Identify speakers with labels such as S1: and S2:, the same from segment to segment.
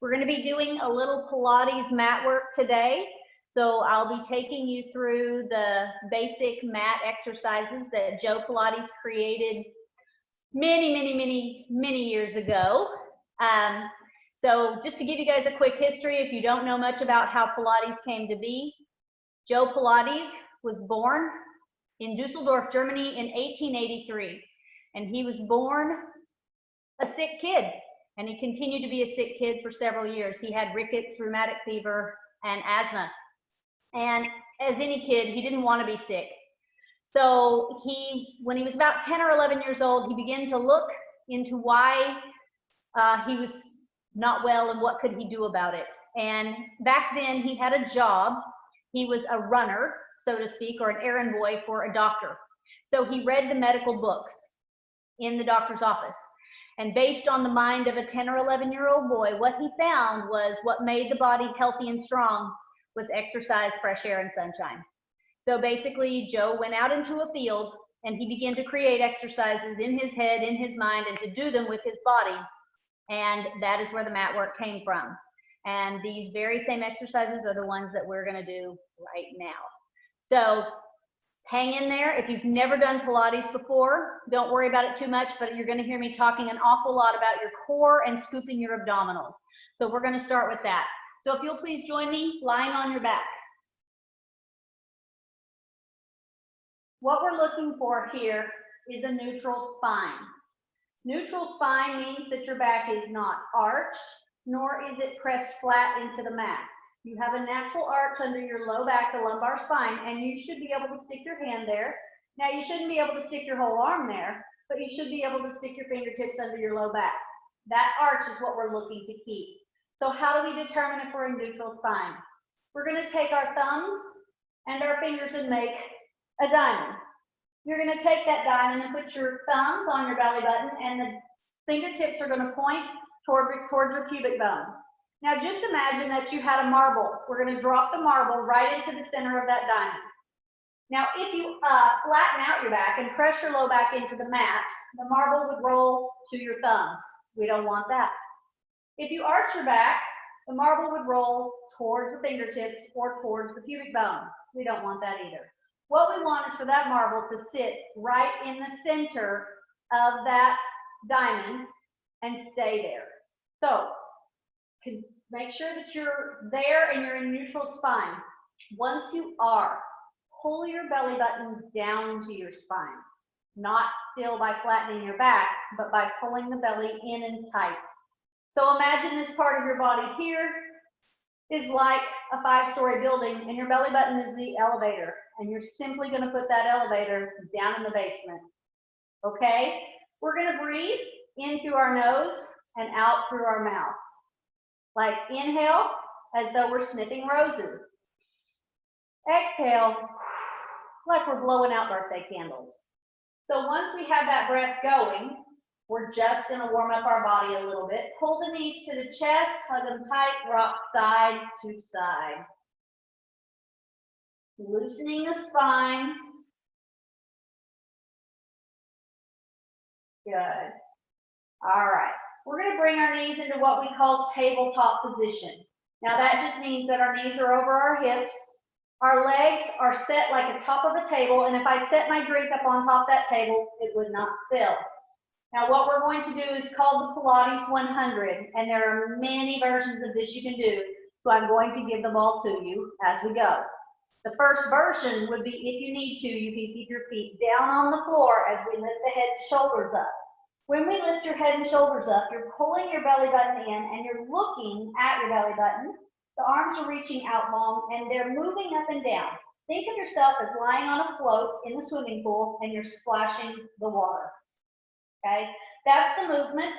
S1: We're going to be doing a little Pilates mat work today. So I'll be taking you through the basic mat exercises that Joe Pilates created many years ago. So just to give you guys a quick history, if you don't know much about how Pilates came to be, Joe Pilates was born in Dusseldorf, Germany in 1883. And he was born a sick kid. And he continued to be a sick kid for several years. He had rickets, rheumatic fever, and asthma. And as any kid, he didn't want to be sick. So when he was about 10 or 11 years old, he began to look into why he was not well and what could he do about it. And back then he had a job. He was a runner, so to speak, or an errand boy for a doctor. So he read the medical books in the doctor's office. And based on the mind of a 10 or 11-year-old boy, what he found was what made the body healthy and strong was exercise, fresh air, and sunshine. So basically, Joe went out into a field and he began to create exercises in his head, in his mind, and to do them with his body. And that is where the mat work came from. And these very same exercises are the ones that we're going to do right now. So hang in there. If you've never done Pilates before, don't worry about it too much, but you're going to hear me talking an awful lot about your core and scooping your abdominals. So we're going to start with that. So if you'll please join me lying on your back. What we're looking for here is a neutral spine. Neutral spine means that your back is not arched, nor is it pressed flat into the mat. You have a natural arch under your low back, the lumbar spine, and you should be able to stick your hand there. Now, you shouldn't be able to stick your whole arm there, but you should be able to stick your fingertips under your low back. That arch is what we're looking to keep. So how do we determine if we're in neutral spine? We're going to take our thumbs and our fingers and make a diamond. You're going to take that diamond and put your thumbs on your belly button, and the fingertips are going to point towards your pubic bone. Now just imagine that you had a marble. We're going to drop the marble right into the center of that diamond. Now if you flatten out your back and press your low back into the mat, the marble would roll to your thumbs. We don't want that. If you arch your back, the marble would roll towards the fingertips or towards the pubic bone. We don't want that either. What we want is for that marble to sit right in the center of that diamond and stay there. So to make sure that you're there and you're in neutral spine, once you are, pull your belly button down to your spine. Not still by flattening your back, but by pulling the belly in and tight. So imagine this part of your body here is like a 5-story building, and your belly button is the elevator, and you're simply going to put that elevator down in the basement. Okay? We're going to breathe in through our nose and out through our mouth. Like inhale, as though we're sniffing roses. Exhale, like we're blowing out birthday candles. So once we have that breath going, we're just going to warm up our body a little bit. Pull the knees to the chest, hug them tight, rock side to side. Loosening the spine. Good. All right. We're going to bring our knees into what we call tabletop position. Now that just means that our knees are over our hips. Our legs are set like the top of a table, and if I set my drink up on top of that table, it would not spill. Now what we're going to do is called the Pilates 100, and there are many versions of this you can do, so I'm going to give them all to you as we go. The first version would be, if you need to, you can keep your feet down on the floor as we lift the head and shoulders up. When we lift your head and shoulders up, you're pulling your belly button in and you're looking at your belly button. The arms are reaching out long and they're moving up and down. Think of yourself as lying on a float in the swimming pool and you're splashing the water. Okay, that's the movement.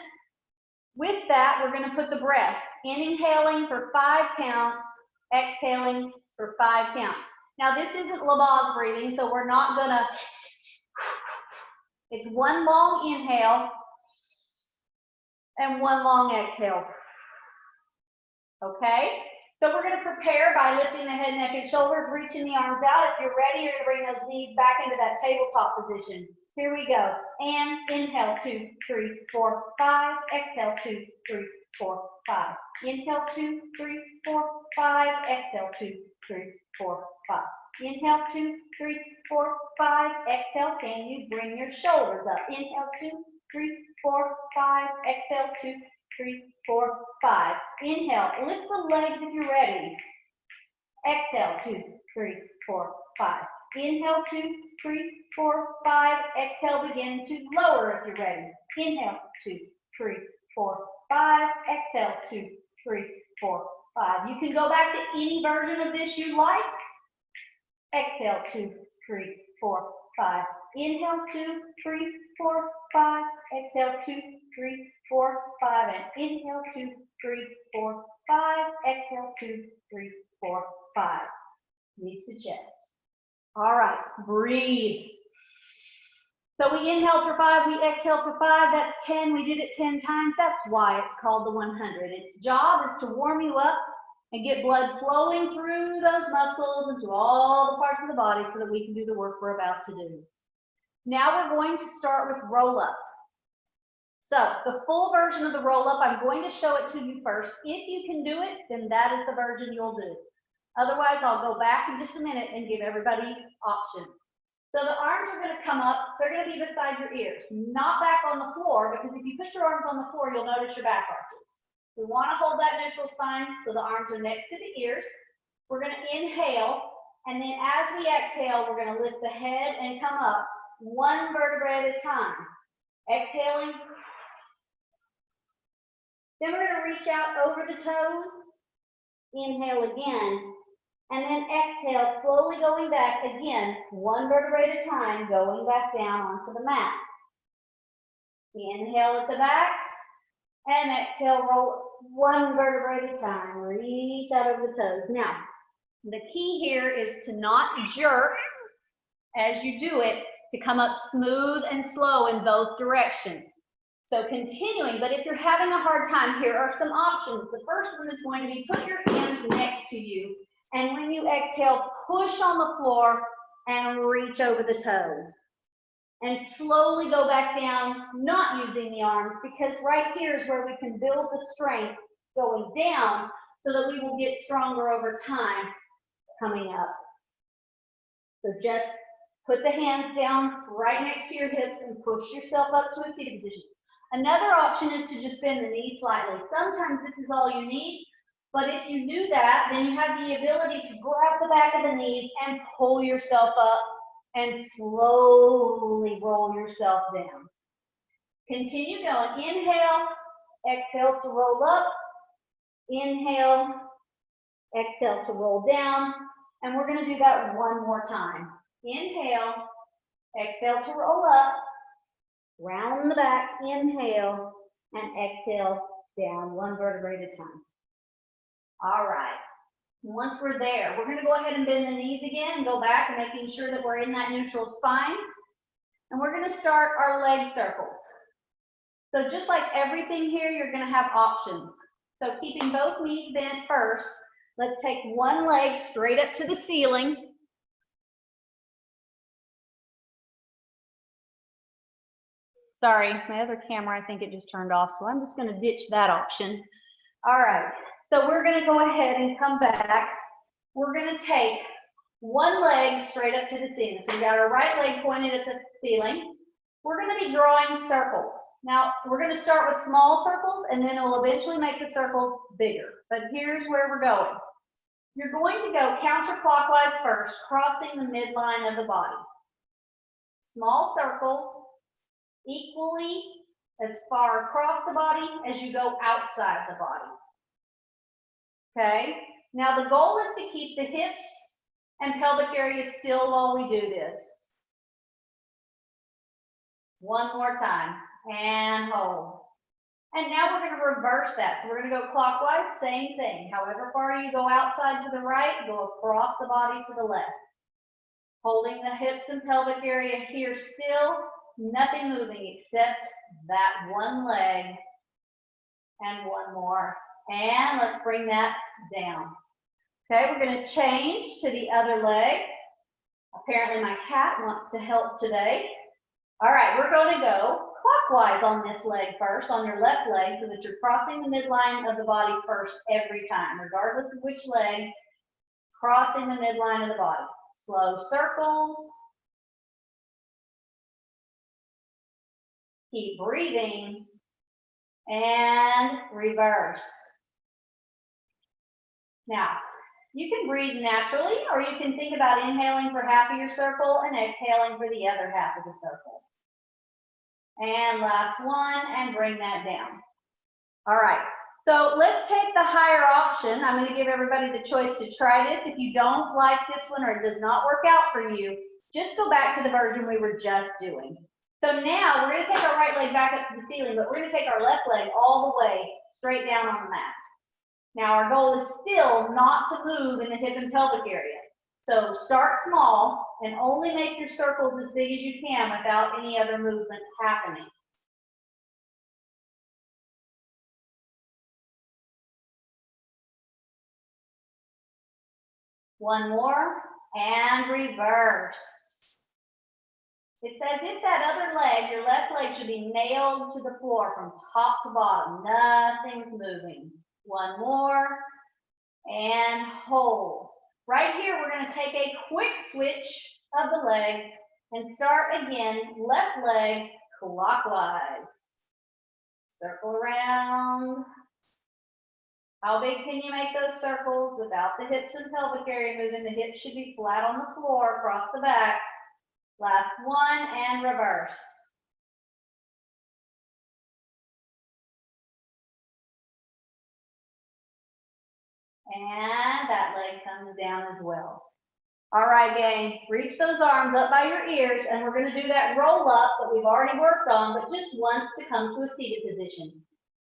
S1: With that, we're going to put the breath. Inhaling for 5 counts, exhaling for 5 counts. Now this isn't Lamaze breathing, so we're not going to, it's one long inhale and one long exhale. Okay, so we're going to prepare by lifting the head, neck, and shoulders, reaching the arms out. If you're ready, you're going to bring those knees back into that tabletop position. Here we go. And inhale, 2, 3, 4, 5. Exhale, 2, 3, 4, 5. Inhale, 2, 3, 4, 5. Exhale, 2, 3, 4, 5. Inhale, 2, 3, 4, 5. Exhale, can you bring your shoulders up? Inhale, 2, 3, 4, 5. Exhale, 2, 3, 4, 5. Inhale, lift the legs if you're ready. Exhale, 2, 3, 4, 5. Inhale, 2, 3, 4, 5. Exhale, begin to lower if you're ready. Inhale, 2, 3, 4, 5. Exhale, 2, 3, 4, 5. You can go back to any version of this you like. Exhale, 2, 3, 4, 5. Inhale, 2, 3, 4, 5. Exhale, 2, 3, 4, 5. And inhale, 2, 3, 4, 5. Exhale, 2, 3, 4, 5. Knees to chest. All right, breathe. So we inhale for 5, we exhale for 5. That's 10. We did it 10 times. That's why it's called the 100. Its job is to warm you up and get blood flowing through those muscles and to all the parts of the body so that we can do the work we're about to do. Now we're going to start with roll-ups. So the full version of the roll-up, I'm going to show it to you first. If you can do it, then that is the version you'll do. Otherwise, I'll go back in just a minute and give everybody options. So the arms are going to come up. They're going to be beside your ears, not back on the floor, because if you put your arms on the floor, you'll notice your back arches. We want to hold that neutral spine so the arms are next to the ears. We're going to inhale, and then as we exhale, we're going to lift the head and come up one vertebra at a time. Exhaling. Then we're going to reach out over the toes. Inhale again. And then exhale, slowly going back again, one vertebra at a time, going back down onto the mat. Inhale at the back, and exhale, roll one vertebra at a time. Reach out over the toes. Now, the key here is to not jerk as you do it, to come up smooth and slow in both directions. So continuing, but if you're having a hard time, here are some options. The first one is going to be put your hands next to you. And when you exhale, push on the floor and reach over the toes. And slowly go back down, not using the arms, because right here is where we can build the strength going down so that we will get stronger over time coming up. So just put the hands down right next to your hips and push yourself up to a seated position. Another option is to just bend the knees slightly. Sometimes this is all you need. But if you do that, then you have the ability to grab the back of the knees and pull yourself up and slowly roll yourself down. Continue going. Inhale, exhale to roll up. Inhale, exhale to roll down. And we're going to do that one more time. Inhale, exhale to roll up. Round the back, inhale, and exhale down one vertebra at a time. All right, once we're there, we're going to go ahead and bend the knees again and go back and making sure that we're in that neutral spine. And we're going to start our leg circles. So just like everything here, you're going to have options. So keeping both knees bent first, let's take one leg straight up to the ceiling. Sorry, my other camera, I think it just turned off, so I'm just going to ditch that option. All right. So we're going to go ahead and come back. We're going to take one leg straight up to the ceiling. So we got our right leg pointed at the ceiling. We're going to be drawing circles. Now, we're going to start with small circles, and then we'll eventually make the circle bigger. But here's where we're going. You're going to go counterclockwise first, crossing the midline of the body. Small circles, equally as far across the body as you go outside the body. Okay, now the goal is to keep the hips and pelvic area still while we do this. One more time, and hold. And now we're going to reverse that. So we're going to go clockwise, same thing. However far you go outside to the right, go across the body to the left. Holding the hips and pelvic area here still, nothing moving except that one leg and one more. And let's bring that down. Okay, we're going to change to the other leg. Apparently my cat wants to help today. All right, we're going to go clockwise on this leg first, on your left leg, so that you're crossing the midline of the body first every time, regardless of which leg, crossing the midline of the body. Slow circles. Keep breathing. And reverse. Now, you can breathe naturally, or you can think about inhaling for half of your circle and exhaling for the other half of the circle. And last one, and bring that down. All right, so let's take the higher option. I'm going to give everybody the choice to try this. If you don't like this one or it does not work out for you, just go back to the version we were just doing. So now we're going to take our right leg back up to the ceiling, but we're going to take our left leg all the way straight down on the mat. Now our goal is still not to move in the hip and pelvic area. So start small and only make your circles as big as you can without any other movement happening. One more, and reverse. It's as if that other leg, your left leg, should be nailed to the floor from top to bottom. Nothing's moving. One more, and hold. Right here, we're going to take a quick switch of the legs and start again, left leg clockwise. Circle around. How big can you make those circles without the hips and pelvic area moving? The hips should be flat on the floor across the back. Last one, and reverse. And that leg comes down as well. All right, gang, reach those arms up by your ears, and we're going to do that roll up that we've already worked on, but just once to come to a seated position.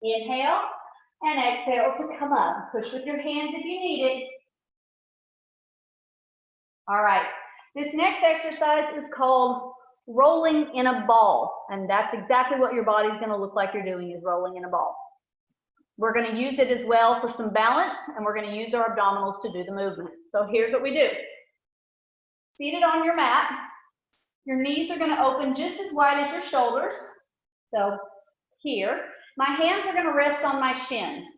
S1: Inhale and exhale to come up. Push with your hands if you need it. All right, this next exercise is called rolling in a ball, and that's exactly what your body's going to look like you're doing, is rolling in a ball. We're going to use it as well for some balance, and we're going to use our abdominals to do the movement. So here's what we do. Seated on your mat, your knees are going to open just as wide as your shoulders. So here, my hands are going to rest on my shins.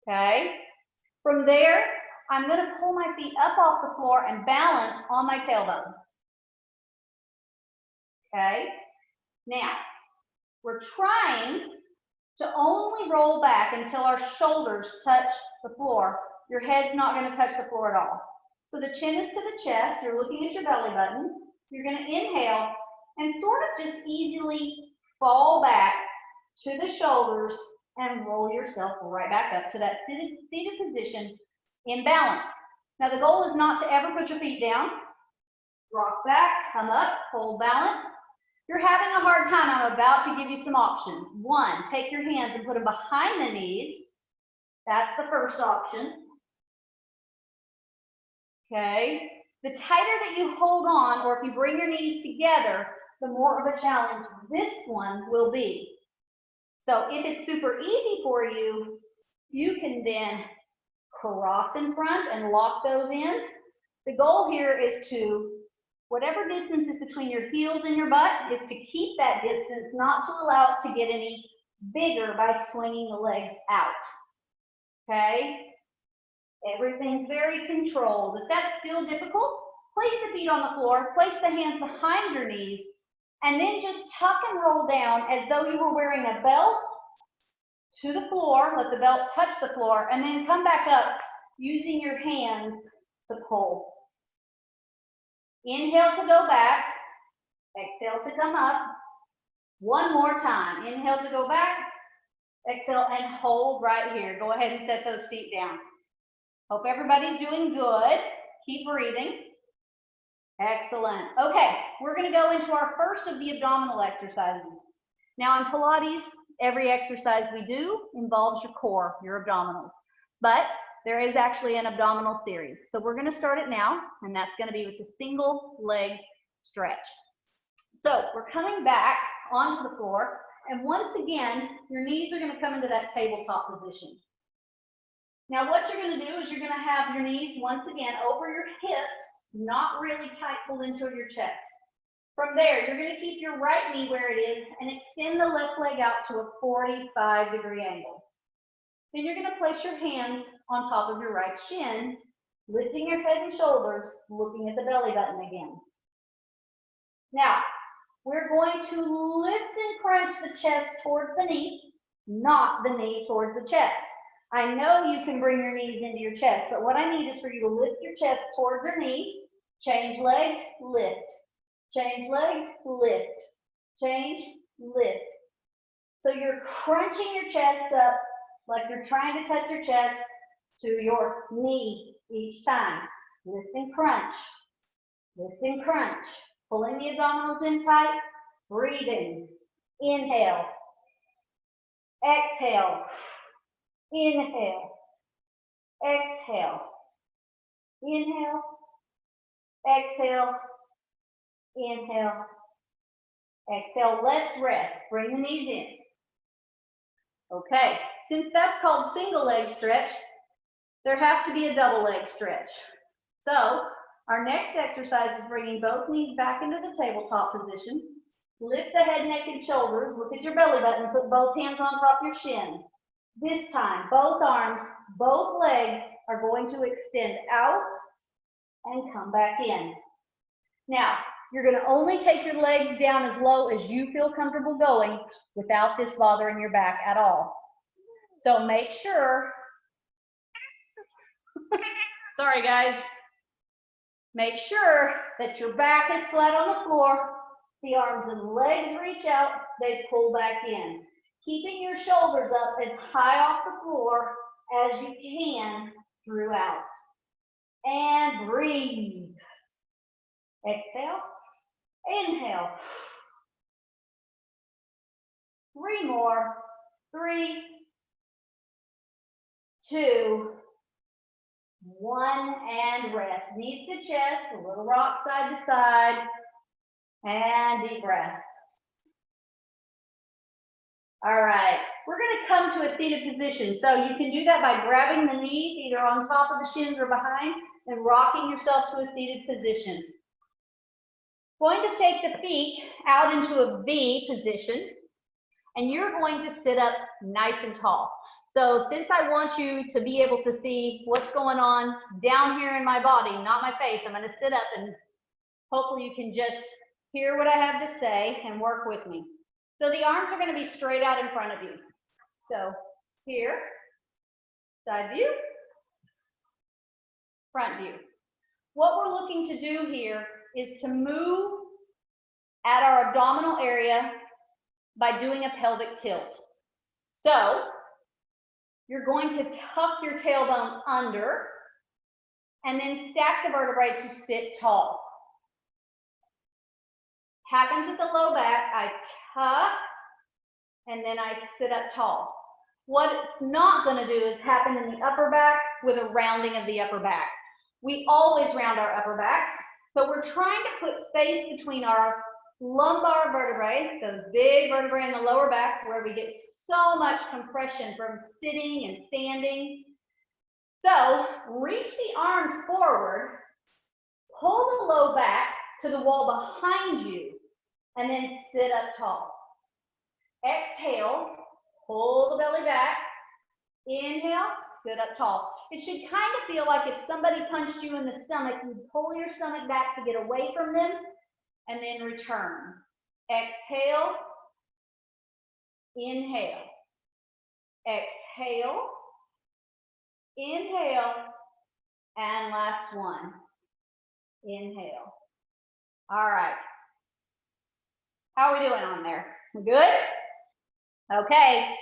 S1: Okay? From there, I'm going to pull my feet up off the floor and balance on my tailbone. Okay? Now, we're trying to only roll back until our shoulders touch the floor. Your head's not going to touch the floor at all. So the chin is to the chest. You're looking at your belly button. You're going to inhale and sort of just easily fall back to the shoulders and roll yourself right back up to that seated position in balance. Now the goal is not to ever put your feet down. Rock back, come up, hold balance. If you're having a hard time, I'm about to give you some options. One, take your hands and put them behind the knees. That's the first option. Okay. The tighter that you hold on, or if you bring your knees together, the more of a challenge this one will be. So if it's super easy for you, you can then cross in front and lock those in. The goal here is to, whatever distance is between your heels and your butt, is to keep that distance, not to allow it to get any bigger by swinging the legs out. Okay? Everything's very controlled. If that's still difficult, place the feet on the floor, place the hands behind your knees, and then just tuck and roll down as though you were wearing a belt to the floor. Let the belt touch the floor, and then come back up using your hands to pull. Inhale to go back, exhale to come up. One more time. Inhale to go back, exhale, and hold right here. Go ahead and set those feet down. Hope everybody's doing good. Keep breathing. Excellent. Okay, we're going to go into our first of the abdominal exercises. Now in Pilates, every exercise we do involves your core, your abdominals. But there is actually an abdominal series. So we're going to start it now, and that's going to be with the single leg stretch. So we're coming back onto the floor, and once again, your knees are going to come into that tabletop position. Now what you're going to do is you're going to have your knees once again over your hips, not really tight pulled into your chest. From there, you're going to keep your right knee where it is and extend the left leg out to a 45-degree angle. Then you're going to place your hands on top of your right shin, lifting your head and shoulders, looking at the belly button again. Now, we're going to lift and crunch the chest towards the knee, not the knee towards the chest. I know you can bring your knees into your chest, but what I need is for you to lift your chest towards your knee, change legs, lift, change legs, lift, change, lift. So you're crunching your chest up like you're trying to touch your chest to your knee each time. Lift and crunch, pulling the abdominals in tight, breathing, inhale, exhale, inhale, exhale, inhale, exhale, inhale, exhale. Let's rest. Bring the knees in. Okay, since that's called single leg stretch, there has to be a double leg stretch. So our next exercise is bringing both knees back into the tabletop position. Lift the head, neck, and shoulders. Look at your belly button. Put both hands on top of your shins. This time, both arms, both legs are going to extend out and come back in. Now, you're going to only take your legs down as low as you feel comfortable going without this bothering your back at all. So make sure, sorry guys, make sure that your back is flat on the floor, the arms and legs reach out, they pull back in. Keeping your shoulders up as high off the floor as you can throughout. And breathe. Exhale, inhale. 3 more. 3, 2, 1, and rest. Knees to chest, a little rock side to side, and deep breaths. All right, we're going to come to a seated position. So you can do that by grabbing the knees either on top of the shins or behind and rocking yourself to a seated position. Going to take the feet out into a V position, and you're going to sit up nice and tall. So since I want you to be able to see what's going on down here in my body, not my face, I'm going to sit up and hopefully you can just hear what I have to say and work with me. So the arms are going to be straight out in front of you. So here, side view, front view. What we're looking to do here is to move at our abdominal area by doing a pelvic tilt. So you're going to tuck your tailbone under and then stack the vertebrae to sit tall. Happens at the low back, I tuck, and then I sit up tall. What it's not going to do is happen in the upper back with a rounding of the upper back. We always round our upper backs, so we're trying to put space between our lumbar vertebrae, those big vertebrae in the lower back, where we get so much compression from sitting and standing. So reach the arms forward, pull the low back to the wall behind you, and then sit up tall. Exhale, pull the belly back. Inhale, sit up tall. It should kind of feel like if somebody punched you in the stomach, you pull your stomach back to get away from them, and then return. Exhale, inhale. Exhale, inhale, and last one. Inhale. All right. How are we doing on there? We good? Okay.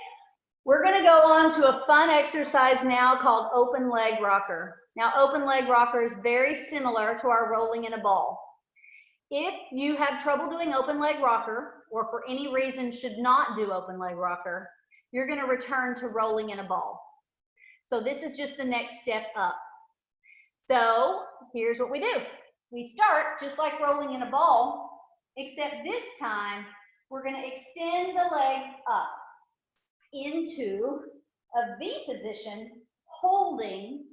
S1: We're going to go on to a fun exercise now called open leg rocker. Now, open leg rocker is very similar to our rolling in a ball. If you have trouble doing open leg rocker, or for any reason should not do open leg rocker, you're going to return to rolling in a ball. So this is just the next step up. So here's what we do. We start just like rolling in a ball, except this time we're going to extend the legs up into a V position, holding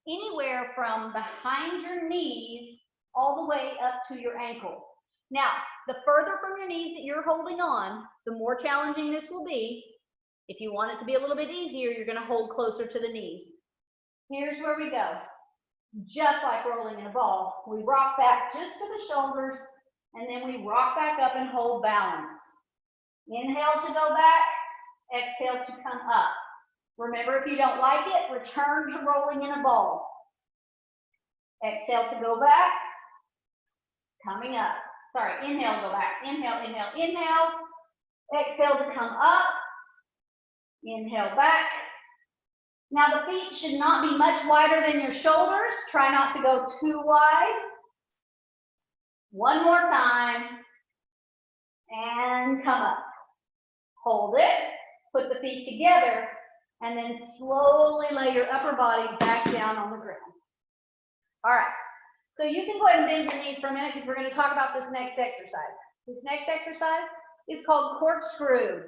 S1: anywhere from behind your knees all the way up to your ankle. Now, the further from your knees that you're holding on, the more challenging this will be. If you want it to be a little bit easier, you're going to hold closer to the knees. Here's where we go. Just like rolling in a ball, we rock back just to the shoulders, and then we rock back up and hold balance. Inhale to go back, exhale to come up. Remember, if you don't like it, return to rolling in a ball. Exhale to go back, coming up. Sorry, inhale, go back. Inhale, inhale, inhale. Exhale to come up. Inhale back. Now the feet should not be much wider than your shoulders. Try not to go too wide. One more time. And come up. Hold it. Put the feet together. And then slowly lay your upper body back down on the ground. All right. So you can go ahead and bend your knees for a minute because we're going to talk about this next exercise. This next exercise is called corkscrew.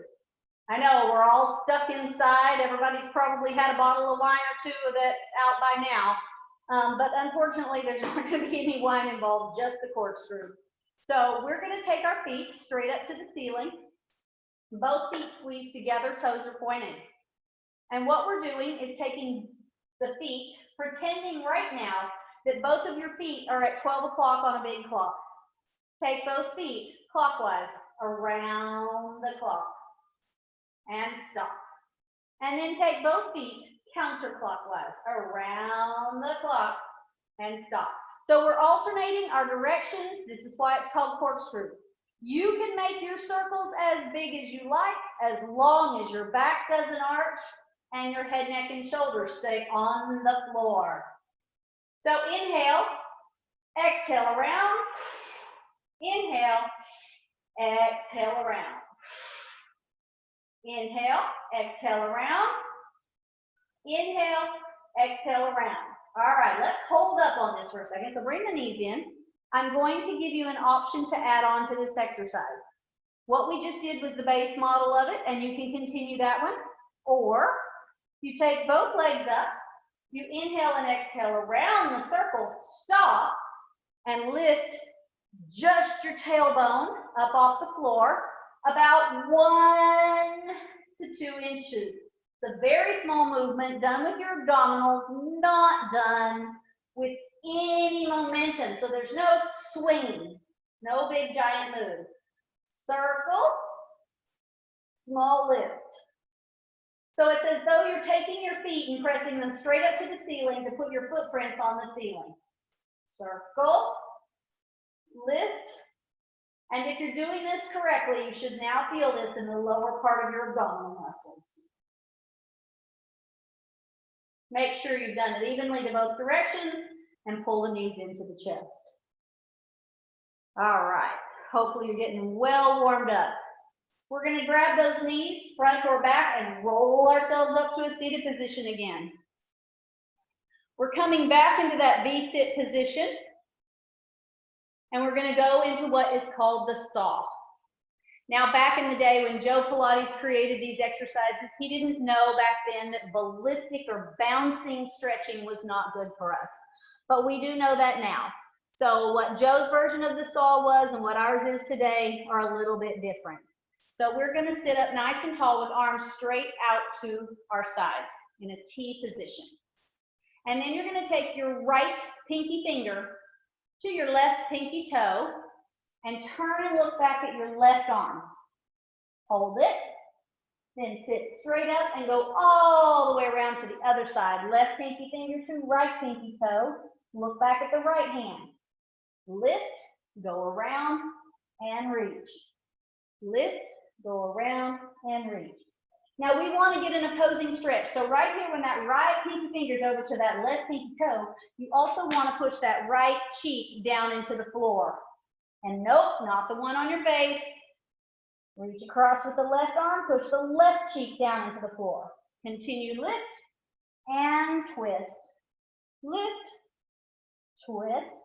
S1: I know we're all stuck inside. Everybody's probably had a bottle of wine or two of it out by now. But unfortunately, there's not going to be any wine involved, just the corkscrew. So we're going to take our feet straight up to the ceiling. Both feet squeezed together, toes are pointed. And what we're doing is taking the feet, pretending right now that both of your feet are at 12 o'clock on a big clock. Take both feet clockwise around the clock and stop. And then take both feet counterclockwise around the clock and stop. So we're alternating our directions. This is why it's called corkscrew. You can make your circles as big as you like, as long as your back doesn't arch and your head, neck, and shoulders stay on the floor. So inhale, exhale around, inhale, exhale around. Inhale, exhale around, inhale, exhale around. All right, let's hold up on this for a second. So bring the knees in. I'm going to give you an option to add on to this exercise. What we just did was the base model of it, and you can continue that one. Or you take both legs up, you inhale and exhale around the circle, stop, and lift just your tailbone up off the floor, about 1 to 2 inches. It's a very small movement, done with your abdominals, not done with any momentum. So there's no swing, no big giant move. Circle, small lift. So it's as though you're taking your feet and pressing them straight up to the ceiling to put your footprints on the ceiling. Circle, lift, and if you're doing this correctly, you should now feel this in the lower part of your abdominal muscles. Make sure you've done it evenly to both directions and pull the knees into the chest. All right, hopefully you're getting well warmed up. We're going to grab those knees, front or back, and roll ourselves up to a seated position again. We're coming back into that V-sit position, and we're going to go into what is called the saw. Now, back in the day when Joe Pilates created these exercises, he didn't know back then that ballistic or bouncing stretching was not good for us. But we do know that now. So what Joe's version of the saw was and what ours is today are a little bit different. So we're going to sit up nice and tall with arms straight out to our sides in a T position. And then you're going to take your right pinky finger to your left pinky toe and turn and look back at your left arm. Hold it, then sit straight up and go all the way around to the other side. Left pinky finger to right pinky toe. Look back at the right hand. Lift, go around and reach. Lift, go around and reach. Now we want to get an opposing stretch. So right here, when that right pinky finger's over to that left pinky toe, you also want to push that right cheek down into the floor. And nope, not the one on your face. Reach across with the left arm, push the left cheek down into the floor. Continue, lift and twist. Lift, twist.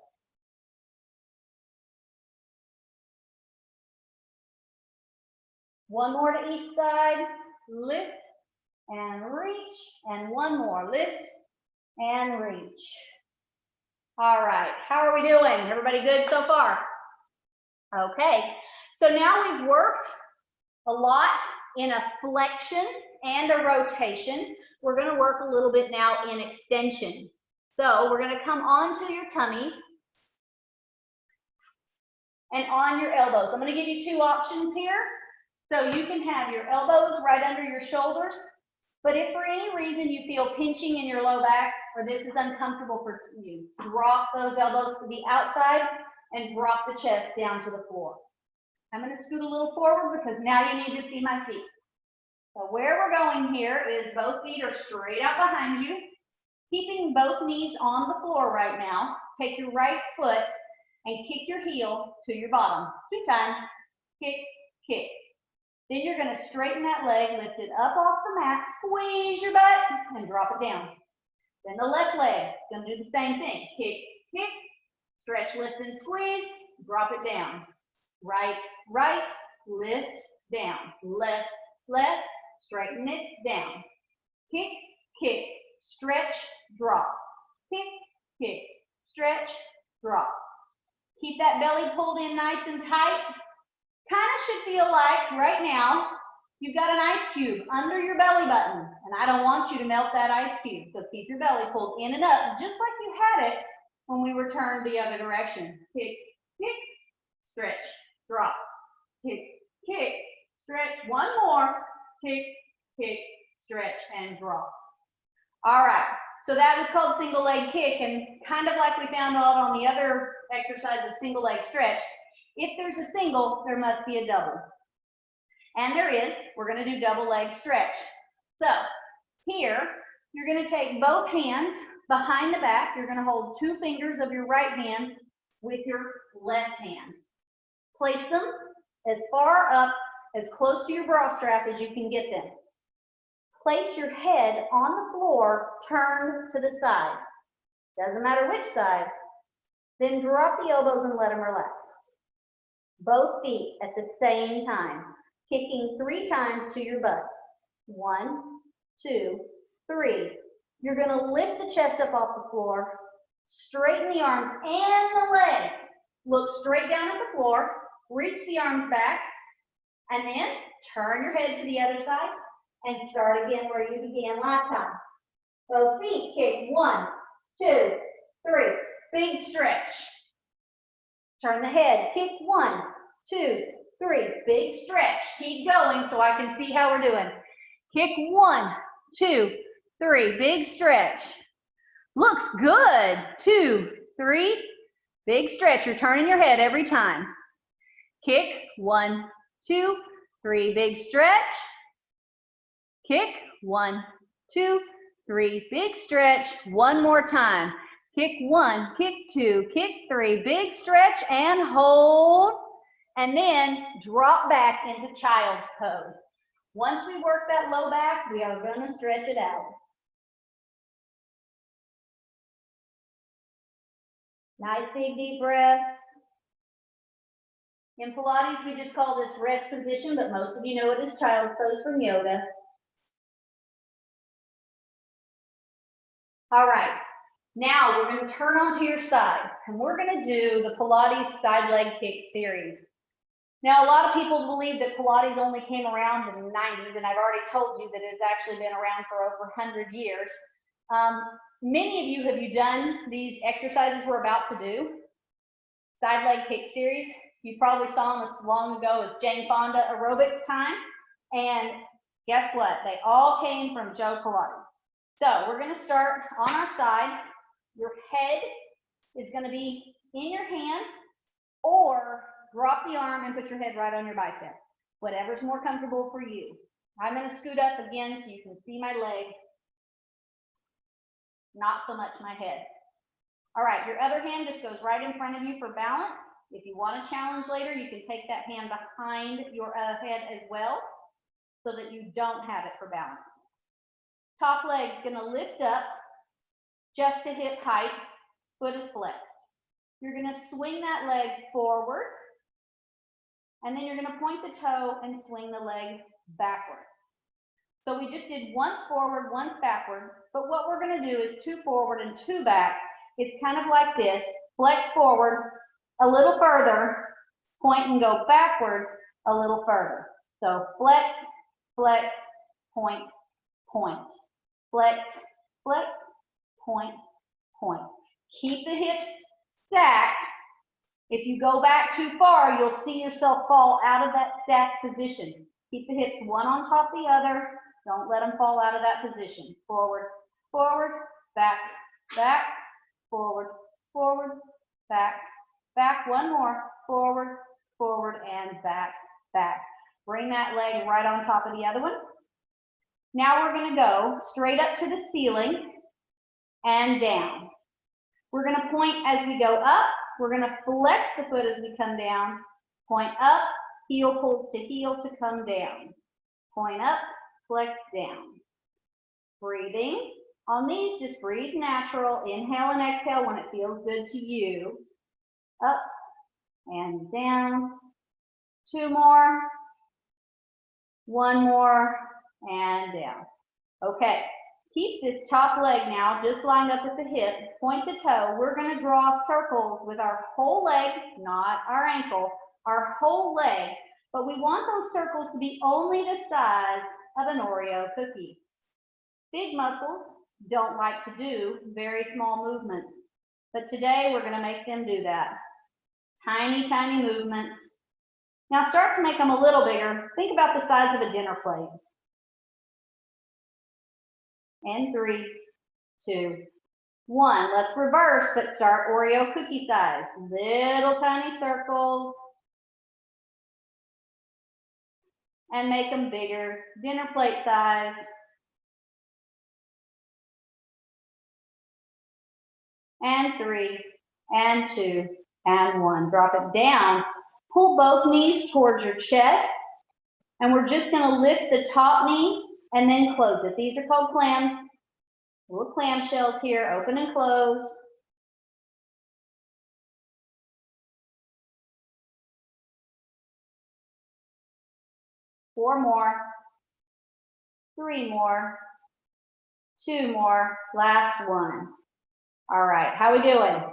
S1: One more to each side. Lift and reach, and one more. Lift and reach. All right, how are we doing? Everybody good so far? Okay, so now we've worked a lot in a flexion and a rotation. We're going to work a little bit now in extension. So we're going to come onto your tummies and on your elbows. I'm going to give you two options here. So you can have your elbows right under your shoulders, but if for any reason you feel pinching in your low back or this is uncomfortable for you, drop those elbows to the outside and drop the chest down to the floor. I'm going to scoot a little forward because now you need to see my feet. So where we're going here is both feet are straight out behind you, keeping both knees on the floor right now. Take your right foot and kick your heel to your bottom. 2 times, kick, kick. Then you're going to straighten that leg, lift it up off the mat, squeeze your butt, and drop it down. Then the left leg, going to do the same thing. Kick, kick, stretch, lift, and squeeze, drop it down. Right, right, lift, down. Left, left, straighten it, down. Kick, kick, stretch, drop. Kick, kick, stretch, drop. Keep that belly pulled in nice and tight. Kind of should feel like right now you've got an ice cube under your belly button, and I don't want you to melt that ice cube. So keep your belly pulled in and up, just like you had it when we were turned the other direction. Kick, kick, stretch, drop. Kick, kick, stretch. One more. Kick, kick, stretch, and drop. All right. So that was called single leg kick, and kind of like we found out on the other exercise of single leg stretch, if there's a single, there must be a double. And there is. We're going to do double leg stretch. So here, you're going to take both hands behind the back. You're going to hold 2 fingers of your right hand with your left hand. Place them as far up, as close to your bra strap as you can get them. Place your head on the floor, turn to the side. Doesn't matter which side. Then drop the elbows and let them relax. Both feet at the same time, kicking 3 times to your butt. 1, 2, 3. You're going to lift the chest up off the floor, straighten the arms and the leg. Look straight down at the floor, reach the arms back, and then turn your head to the other side and start again where you began last time. Both feet kick 1, 2, 3. Big stretch. Turn the head, kick 1, 2, 3. Big stretch. Keep going so I can see how we're doing. Kick 1, 2, 3. Big stretch. Looks good. 2, 3. Big stretch. You're turning your head every time. Kick 1, 2, 3. Big stretch. Kick 1, 2, 3. Big stretch. One more time. Kick 1, kick 2, kick 3, big stretch and hold, and then drop back into child's pose. Once we work that low back, we are going to stretch it out. Nice big deep breath. In Pilates, we just call this rest position, but most of you know it as child's pose from yoga. All right. Now we're going to turn onto your side, and we're going to do the Pilates side leg kick series. Now, a lot of people believe that Pilates only came around in the 90s, and I've already told you that it's actually been around for over 100 years. Many of you, have you done these exercises we're about to do? Side leg kick series. You probably saw them as long ago as Jane Fonda aerobics time, and guess what? They all came from Joe Pilates. So we're going to start on our side. Your head is going to be in your hand, or drop the arm and put your head right on your bicep. Whatever's more comfortable for you. I'm going to scoot up again so you can see my legs, not so much my head. All right, your other hand just goes right in front of you for balance. If you want a challenge later, you can take that hand behind your head as well so that you don't have it for balance. Top leg's going to lift up just to hip height, foot is flexed. You're going to swing that leg forward, and then you're going to point the toe and swing the leg backward. So we just did once forward, once backward, but what we're going to do is 2 forward and 2 back. It's kind of like this, flex forward a little further, point and go backwards a little further. So flex, flex, point, point. Flex, flex, point, point. Keep the hips stacked. If you go back too far, you'll see yourself fall out of that stacked position. Keep the hips one on top of the other. Don't let them fall out of that position. Forward, forward, back, back, forward, forward, back, back. One more. Forward, forward, and back, back. Bring that leg right on top of the other one. Now we're going to go straight up to the ceiling and down. We're going to point as we go up. We're going to flex the foot as we come down. Point up, heel pulls to heel to come down. Point up, flex down. Breathing. On these, just breathe natural. Inhale and exhale when it feels good to you. Up and down. Two more. One more and down. Okay. Keep this top leg now just lined up at the hip. Point the toe. We're going to draw circles with our whole leg, not our ankle, our whole leg. But we want those circles to be only the size of an Oreo cookie. Big muscles don't like to do very small movements. But today we're going to make them do that. Tiny, tiny movements. Now start to make them a little bigger. Think about the size of a dinner plate. And 3, 2, 1. Let's reverse, but start Oreo cookie size. Little tiny circles. And make them bigger. Dinner plate size. And 3, and 2, and 1. Drop it down. Pull both knees towards your chest. And we're just going to lift the top knee and then close it. These are called clams. Little clamshells here, open and close. Four more. 3 more. 2 more. Last one. All right, how we doing?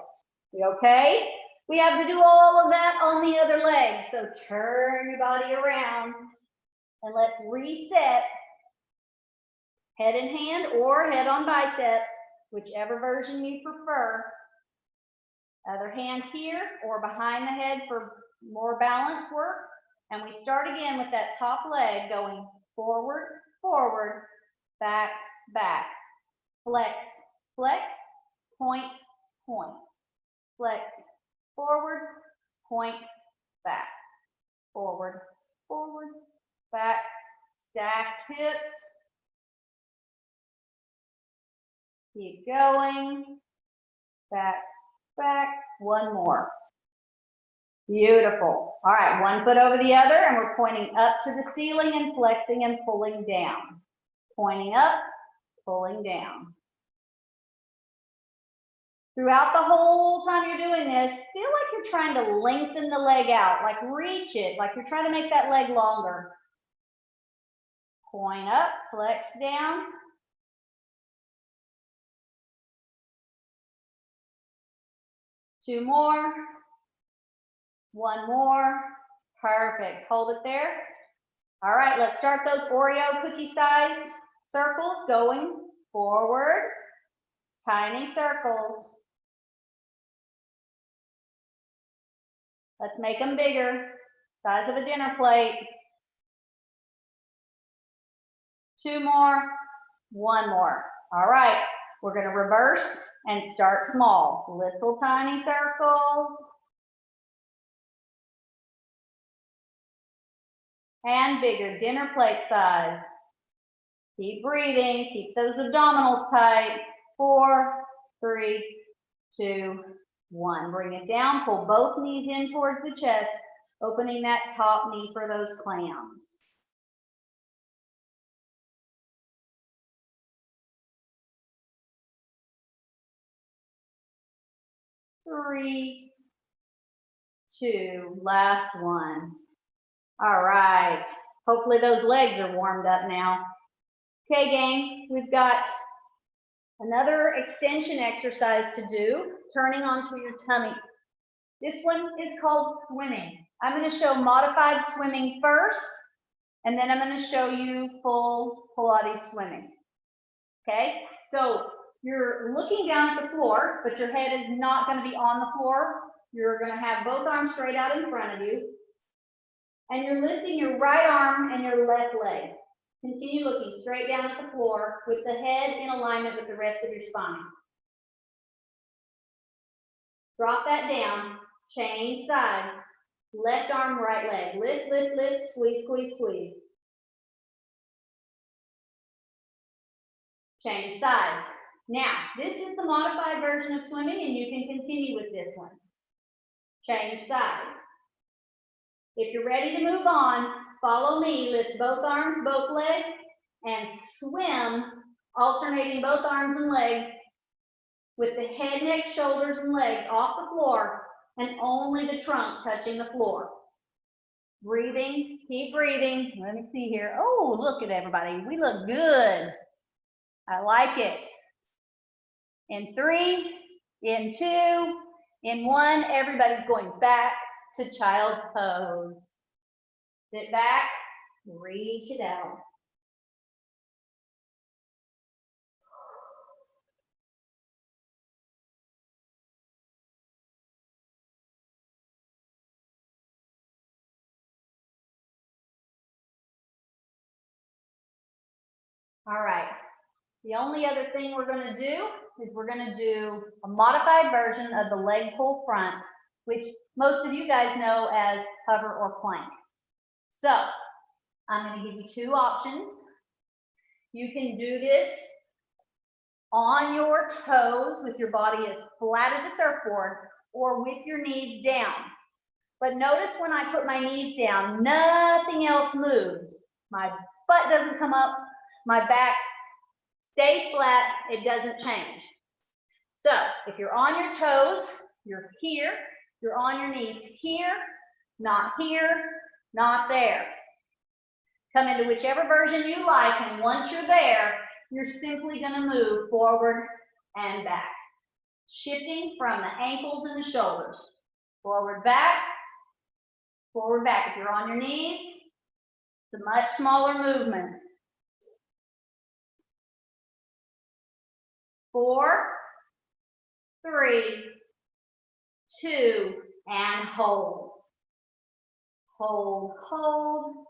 S1: You okay? We have to do all of that on the other leg. So turn your body around and let's reset. Head in hand or head on bicep, whichever version you prefer. Other hand here or behind the head for more balance work. And we start again with that top leg going forward, forward, back, back. Flex, flex, point, point. Flex, forward, point, back. Forward, forward, back. Stacked hips. Keep going. Back, back. One more. Beautiful. All right, one foot over the other, and we're pointing up to the ceiling and flexing and pulling down. Pointing up, pulling down. Throughout the whole time you're doing this, feel like you're trying to lengthen the leg out, like reach it, like you're trying to make that leg longer. Point up, flex down. Two more. One more. Perfect. Hold it there. All right, let's start those Oreo cookie-sized circles going forward. Tiny circles. Let's make them bigger. Size of a dinner plate. Two more. One more. All right, we're going to reverse and start small. Little tiny circles. And bigger, dinner plate size. Keep breathing, keep those abdominals tight. 4, 3, 2, 1. Bring it down, pull both knees in towards the chest, opening that top knee for those clams. Three, 2, last one. All right, hopefully those legs are warmed up now. Okay, gang, we've got another extension exercise to do, turning onto your tummy. This one is called swimming. I'm going to show modified swimming first, and then I'm going to show you full Pilates swimming. Okay, so you're looking down at the floor, but your head is not going to be on the floor. You're going to have both arms straight out in front of you, and you're lifting your right arm and your left leg. Continue looking straight down at the floor with the head in alignment with the rest of your spine. Drop that down, change sides. Left arm, right leg. Lift, lift, lift, squeeze, squeeze, squeeze. Change sides. Now, this is the modified version of swimming, and you can continue with this one. Change sides. If you're ready to move on, follow me. Lift both arms, both legs, and swim, alternating both arms and legs with the head, neck, shoulders, and legs off the floor, and only the trunk touching the floor. Breathing, keep breathing. Let me see here. Oh, look at everybody. We look good. I like it. In 3, in 2, in 1, everybody's going back to child pose. Sit back, reach it out. All right. The only other thing we're going to do is we're going to do a modified version of the leg pull front, which most of you guys know as hover or plank. So I'm going to give you 2 options. You can do this on your toes with your body as flat as a surfboard, or with your knees down. But notice when I put my knees down, nothing else moves. My butt doesn't come up, my back stays flat, it doesn't change. So if you're on your toes, you're here, you're on your knees here, not there. Come into whichever version you like, and once you're there, you're simply going to move forward and back, shifting from the ankles and the shoulders. Forward, back, forward, back. If you're on your knees, it's a much smaller movement. 4, 3, 2, and hold. Hold, hold.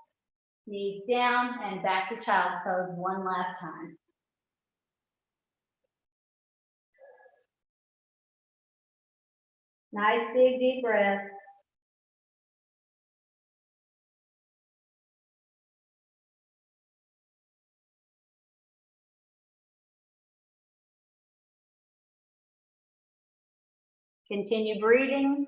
S1: Knees down and back to child's pose one last time. Nice big deep breath. Continue breathing.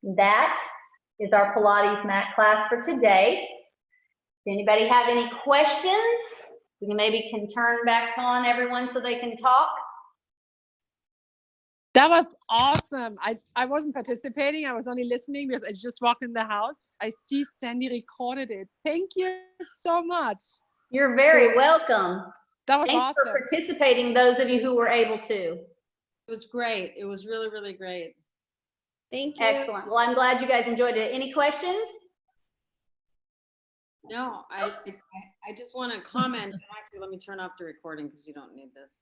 S1: That is our Pilates mat class for today. Does anybody have any questions? We maybe can turn back on everyone so they can talk.
S2: That was awesome. I wasn't participating. I was only listening because I just walked in the house. I see Cyndi recorded it. Thank you so much.
S1: You're very welcome.
S2: That was
S1: Thanks
S2: awesome.
S1: for participating, those of you who were able to.
S3: It was great. It was really, really great.
S4: Thank you.
S1: Excellent. Well, I'm glad you guys enjoyed it. Any questions?
S3: No, I just want to comment. Actually, let me turn off the recording because you don't need this.